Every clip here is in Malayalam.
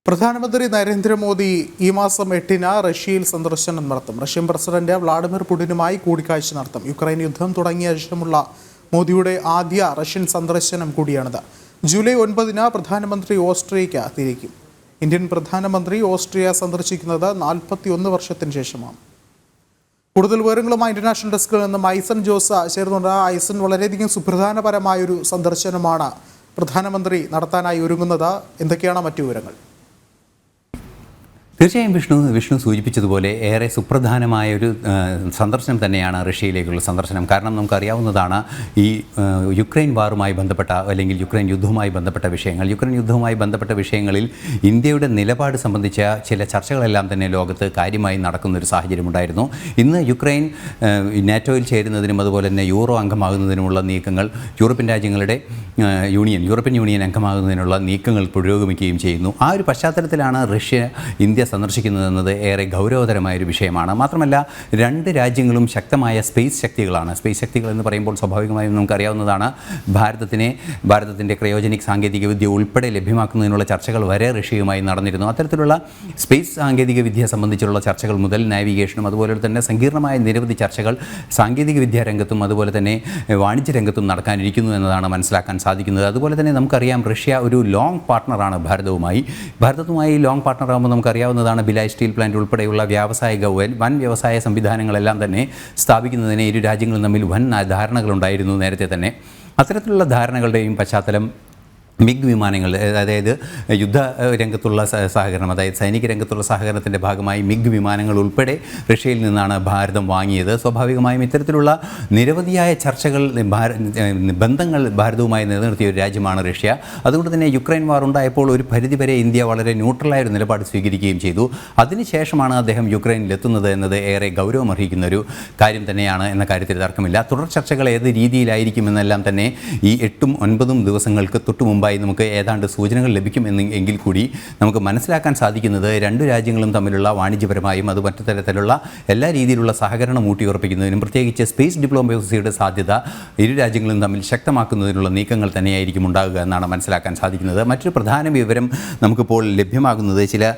പ്രധാനമന്ത്രി നരേന്ദ്രമോദി ഈ മാസം 8-ന് റഷ്യയിൽ സന്ദർശനം നടത്തും. റഷ്യൻ പ്രസിഡന്റ് വ്ളാഡിമിർ പുടിനുമായി കൂടിക്കാഴ്ച നടത്തും. യുക്രൈൻ യുദ്ധം തുടങ്ങിയ ശേഷമുള്ള മോദിയുടെ ആദ്യ റഷ്യൻ സന്ദർശനം കൂടിയാണിത്. ജൂലൈ 9-ന് പ്രധാനമന്ത്രി ഓസ്ട്രിയയ്ക്ക് തിരിക്കും. ഇന്ത്യൻ പ്രധാനമന്ത്രി ഓസ്ട്രിയ സന്ദർശിക്കുന്നത് 41 വർഷത്തിന് ശേഷമാണ്. കൂടുതൽ വിവരങ്ങളുമായി ഇന്റർനാഷണൽ ഡെസ്കിൽ നിന്നും ഐസൻ ജോസ് ചേർന്നുണ്ട്. ഐസൻ, വളരെയധികം സുപ്രധാനപരമായൊരു സന്ദർശനമാണ് പ്രധാനമന്ത്രി നടത്താനായി ഒരുങ്ങുന്നത്. എന്തൊക്കെയാണ് മറ്റു വിവരങ്ങൾ? തീർച്ചയായും വിഷ്ണു സൂചിപ്പിച്ചതുപോലെ ഏറെ സുപ്രധാനമായൊരു സന്ദർശനം തന്നെയാണ് റഷ്യയിലേക്കുള്ള സന്ദർശനം. കാരണം നമുക്കറിയാവുന്നതാണ് ഈ യുക്രൈൻ വാറുമായി ബന്ധപ്പെട്ട അല്ലെങ്കിൽ യുക്രൈൻ യുദ്ധവുമായി ബന്ധപ്പെട്ട വിഷയങ്ങളിൽ ഇന്ത്യയുടെ നിലപാട് സംബന്ധിച്ച ചില ചർച്ചകളെല്ലാം തന്നെ ലോകത്ത് കാര്യമായി നടക്കുന്നൊരു സാഹചര്യമുണ്ടായിരുന്നു. ഇന്ന് യുക്രൈൻ നാറ്റോയിൽ ചേരുന്നതിനും അതുപോലെ തന്നെ യൂറോ അംഗമാകുന്നതിനുമുള്ള നീക്കങ്ങൾ യൂറോപ്യൻ യൂണിയൻ അംഗമാകുന്നതിനുള്ള നീക്കങ്ങൾ പുരോഗമിക്കുകയും ചെയ്യുന്നു. ആ ഒരു പശ്ചാത്തലത്തിലാണ് റഷ്യ ഇന്ത്യ സന്ദർശിക്കുന്നതെന്നത് ഏറെ ഗൗരവതരമായൊരു വിഷയമാണ്. മാത്രമല്ല, രണ്ട് രാജ്യങ്ങളും ശക്തമായ സ്പേസ് ശക്തികൾ എന്ന് പറയുമ്പോൾ സ്വാഭാവികമായും നമുക്കറിയാവുന്നതാണ് ഭാരതത്തിൻ്റെ ക്രയോജനിക് സാങ്കേതികവിദ്യ ഉൾപ്പെടെ ലഭ്യമാക്കുന്നതിനുള്ള ചർച്ചകൾ വരെ റഷ്യയുമായി നടന്നിരുന്നു. അത്തരത്തിലുള്ള സ്പേസ് സാങ്കേതികവിദ്യ സംബന്ധിച്ചുള്ള ചർച്ചകൾ മുതൽ നാവിഗേഷനും അതുപോലെ തന്നെ സങ്കീർണമായ നിരവധി ചർച്ചകൾ സാങ്കേതികവിദ്യാ രംഗത്തും അതുപോലെ തന്നെ വാണിജ്യ രംഗത്തും നടക്കാനിരിക്കുന്നു എന്നതാണ് മനസ്സിലാക്കാൻ സാധിക്കുന്നത്. അതുപോലെ തന്നെ നമുക്കറിയാം, റഷ്യ ഒരു ലോങ് പാർട്ട്ണറാണ് ഭാരതവുമായി ലോങ് പാർട്ട്ണറാകുമ്പോൾ നമുക്കറിയാവുന്നതാണ് ഭിലായ് സ്റ്റീൽ പ്ലാന്റ് ഉൾപ്പെടെയുള്ള വൻ വ്യവസായ സംവിധാനങ്ങളെല്ലാം തന്നെ സ്ഥാപിക്കുന്നതിന് ഇരു രാജ്യങ്ങളും തമ്മിൽ വൻ ധാരണകളുണ്ടായിരുന്നു നേരത്തെ തന്നെ. അത്തരത്തിലുള്ള ധാരണകളുടെയും പശ്ചാത്തലം മിഗ് വിമാനങ്ങൾ, അതായത് യുദ്ധ രംഗത്തുള്ള സഹകരണം, അതായത് സൈനിക രംഗത്തുള്ള സഹകരണത്തിൻ്റെ ഭാഗമായി മിഗ് വിമാനങ്ങൾ ഉൾപ്പെടെ റഷ്യയിൽ നിന്നാണ് ഭാരതം വാങ്ങിയത്. സ്വാഭാവികമായും ഇത്തരത്തിലുള്ള നിരവധിയായ ബന്ധങ്ങൾ ഭാരതവുമായി നിലനിർത്തിയ ഒരു രാജ്യമാണ് റഷ്യ. അതുകൊണ്ട് തന്നെ യുക്രൈൻ വാർ ഉണ്ടായപ്പോൾ ഒരു പരിധിവരെ ഇന്ത്യ വളരെ ന്യൂട്രലായ ഒരു നിലപാട് സ്വീകരിക്കുകയും ചെയ്തു. അതിനുശേഷമാണ് അദ്ദേഹം യുക്രൈനിലെത്തുന്നത് എന്നത് ഏറെ ഗൗരവമർഹിക്കുന്ന ഒരു കാര്യം തന്നെയാണ് എന്ന കാര്യത്തിൽ തർക്കമില്ല. തുടർ ചർച്ചകൾ ഏത് രീതിയിലായിരിക്കുമെന്നെല്ലാം തന്നെ ഈ 8-9 ദിവസങ്ങൾക്ക് തൊട്ടു മുമ്പായി നമുക്ക് ഏതാണ്ട് സൂചനകൾ ലഭിക്കുമെങ്കിൽ കൂടി നമുക്ക് മനസ്സിലാക്കാൻ സാധിക്കുന്നത് രണ്ടു രാജ്യങ്ങളും തമ്മിലുള്ള വാണിജ്യപരമായും അത് മറ്റു തരത്തിലുള്ള എല്ലാ രീതിയിലുള്ള സഹകരണം ഊട്ടിയുറപ്പിക്കുന്നതിനും പ്രത്യേകിച്ച് സ്പേസ് ഡിപ്ലോമസിയുടെ സാധ്യത ഇരു രാജ്യങ്ങളും തമ്മിൽ ശക്തമാക്കുന്നതിനുള്ള നീക്കങ്ങൾ തന്നെയായിരിക്കും ഉണ്ടാകുക എന്നാണ് മനസ്സിലാക്കാൻ സാധിക്കുന്നത്. മറ്റൊരു പ്രധാന വിവരം നമുക്കിപ്പോൾ ലഭ്യമാകുന്നത്, ചില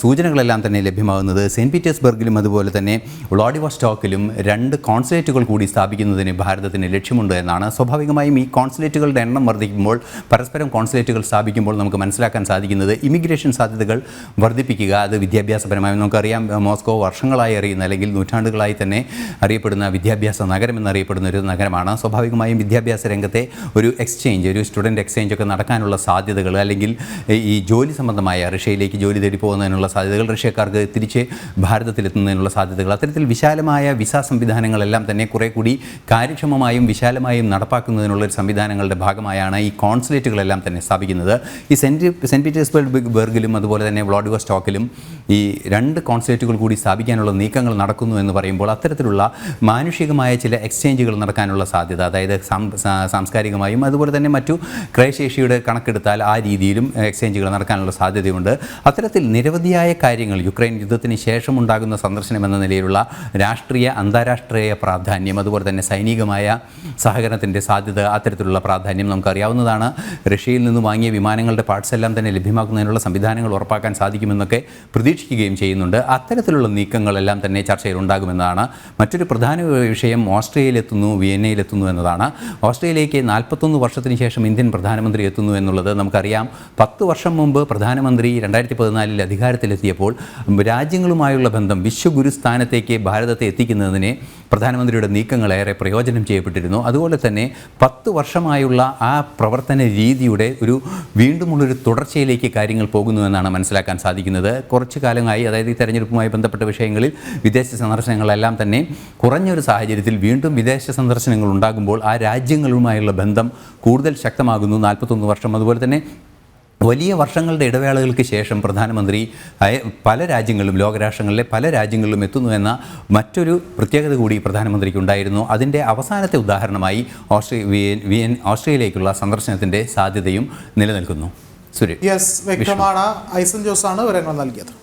സൂചനകളെല്ലാം തന്നെ ലഭ്യമാകുന്നത് സെൻറ്റ് പീറ്റേഴ്സ്ബർഗിലും അതുപോലെ തന്നെ വ്ളാഡിവോസ്റ്റോക്കിലും 2 കോൺസുലേറ്റുകൾ കൂടി സ്ഥാപിക്കുന്നതിന് ഭാരതത്തിന് ലക്ഷ്യമുണ്ട് എന്നാണ്. സ്വാഭാവികമായും ഈ കോൺസുലേറ്റുകളുടെ എണ്ണം വർദ്ധിക്കുമ്പോൾ, പരസ്പരം കോൺസുലേറ്റുകൾ സ്ഥാപിക്കുമ്പോൾ നമുക്ക് മനസ്സിലാക്കാൻ സാധിക്കുന്നത് ഇമിഗ്രേഷൻ സാധ്യതകൾ വർദ്ധിപ്പിക്കുക, അത് വിദ്യാഭ്യാസപരമായി നമുക്കറിയാം, മോസ്കോ വർഷങ്ങളായി അറിയുന്ന അല്ലെങ്കിൽ നൂറ്റാണ്ടുകളായി തന്നെ അറിയപ്പെടുന്ന വിദ്യാഭ്യാസ നഗരം എന്നറിയപ്പെടുന്ന ഒരു നഗരമാണ്. സ്വാഭാവികമായും വിദ്യാഭ്യാസ രംഗത്തെ ഒരു സ്റ്റുഡൻറ്റ് എക്സ്ചേഞ്ച് ഒക്കെ നടക്കാനുള്ള സാധ്യതകൾ, അല്ലെങ്കിൽ ഈ ജോലി സംബന്ധമായ റഷ്യയിലേക്ക് ജോലി തേടി പോകുന്നതിനുള്ള സാധ്യതകൾ, റഷ്യക്കാർക്ക് തിരിച്ച് ഭാരതത്തിലെത്തുന്നതിനുള്ള സാധ്യതകൾ, അത്തരത്തിൽ വിശാലമായ വിസ സംവിധാനങ്ങളെല്ലാം തന്നെ കുറേ കൂടി കാര്യക്ഷമമായും വിശാലമായും നടപ്പാക്കുന്നതിനുള്ള സംവിധാനങ്ങളുടെ ഭാഗമായാണ് ഈ കോൺസുലേറ്റുകളെല്ലാം തന്നെ സ്ഥാപിക്കുന്നത്. ഈ സെൻറ്റ് പീറ്റേഴ്സ്ബർഗിലും അതുപോലെ തന്നെ വ്ളാഡിവോസ്റ്റോക്കിലും ഈ 2 കോൺസുലേറ്റുകൾ കൂടി സ്ഥാപിക്കാനുള്ള നീക്കങ്ങൾ നടക്കുന്നു എന്ന് പറയുമ്പോൾ അത്തരത്തിലുള്ള മാനുഷികമായ ചില എക്സ്ചേഞ്ചുകൾ നടക്കാനുള്ള സാധ്യത, അതായത് സാംസ്കാരികമായും അതുപോലെ തന്നെ മറ്റു ക്രയശേഷിയുടെ കണക്കെടുത്താൽ ആ രീതിയിലും എക്സ്ചേഞ്ചുകൾ നടക്കാനുള്ള സാധ്യതയുണ്ട്. അത്തരത്തിൽ നിരവധിയായ കാര്യങ്ങൾ യുക്രൈൻ യുദ്ധത്തിന് ശേഷം ഉണ്ടാകുന്ന സന്ദർശനം എന്ന നിലയിലുള്ള രാഷ്ട്രീയ അന്താരാഷ്ട്രീയ പ്രാധാന്യം, അതുപോലെ തന്നെ സൈനികമായ സഹകരണത്തിൻ്റെ സാധ്യത, അത്തരത്തിലുള്ള പ്രാധാന്യം നമുക്കറിയാവുന്നതാണ്. റഷ്യയിൽ നിന്ന് വാങ്ങിയ വിമാനങ്ങളുടെ പാർട്സ് എല്ലാം തന്നെ ലഭ്യമാക്കുന്നതിനുള്ള സംവിധാനങ്ങൾ ഉറപ്പാക്കാൻ സാധിക്കുമെന്നൊക്കെ പ്രതീക്ഷിക്കുകയും ചെയ്യുന്നുണ്ട്. അത്തരത്തിലുള്ള നീക്കങ്ങളെല്ലാം തന്നെ ചർച്ചയിൽ ഉണ്ടാകുമെന്നതാണ്. മറ്റൊരു പ്രധാന വിഷയം ഓസ്ട്രിയയിലെത്തുന്നു, വിയന്നയിലെത്തുന്നു എന്നതാണ്. ഓസ്ട്രിയയിലേക്ക് 41 വർഷത്തിന് ശേഷം ഇന്ത്യൻ പ്രധാനമന്ത്രി എത്തുന്നു എന്നുള്ളത് നമുക്കറിയാം. 10 വർഷം മുമ്പ് പ്രധാനമന്ത്രി 2014 അധികാരത്തിലെത്തിയപ്പോൾ രാജ്യങ്ങളുമായുള്ള ബന്ധം വിശ്വഗുരു സ്ഥാനത്തേക്ക് ഭാരതത്തെ എത്തിക്കുന്നതിന് പ്രധാനമന്ത്രിയുടെ നീക്കങ്ങളേറെ പ്രയോജനം ചെയ്യപ്പെട്ടിരുന്നു. അതുപോലെ തന്നെ 10 വർഷമായുള്ള ആ പ്രവർത്തന രീതിയുടെ വീണ്ടുമുള്ളൊരു തുടർച്ചയിലേക്ക് കാര്യങ്ങൾ പോകുന്നു എന്നാണ് മനസ്സിലാക്കാൻ സാധിക്കുന്നത്. കുറച്ചു കാലമായി, അതായത് ഈ തെരഞ്ഞെടുപ്പുമായി ബന്ധപ്പെട്ട വിഷയങ്ങളിൽ വിദേശ സന്ദർശനങ്ങളെല്ലാം തന്നെ കുറഞ്ഞൊരു സാഹചര്യത്തിൽ വീണ്ടും വിദേശ സന്ദർശനങ്ങൾ ഉണ്ടാകുമ്പോൾ ആ രാജ്യങ്ങളുമായുള്ള ബന്ധം കൂടുതൽ ശക്തമാകുന്നു. 41 വർഷം, അതുപോലെ തന്നെ വലിയ വർഷങ്ങളുടെ ഇടവേളകൾക്ക് ശേഷം പ്രധാനമന്ത്രി പല രാജ്യങ്ങളിലും, ലോകരാഷ്ട്രങ്ങളിലെ പല രാജ്യങ്ങളിലും എത്തുന്നു എന്ന മറ്റൊരു പ്രത്യേകത കൂടി പ്രധാനമന്ത്രിക്ക് ഉണ്ടായിരുന്നു. അതിൻ്റെ അവസാനത്തെ ഉദാഹരണമായി ഓസ്ട്രിയയിലേക്കുള്ള സന്ദർശനത്തിൻ്റെ സാധ്യതയും നിലനിൽക്കുന്നു. വ്യക്തമാണ്. ഐസൻ ജോസാണ് വിവരങ്ങൾ നൽകിയത്.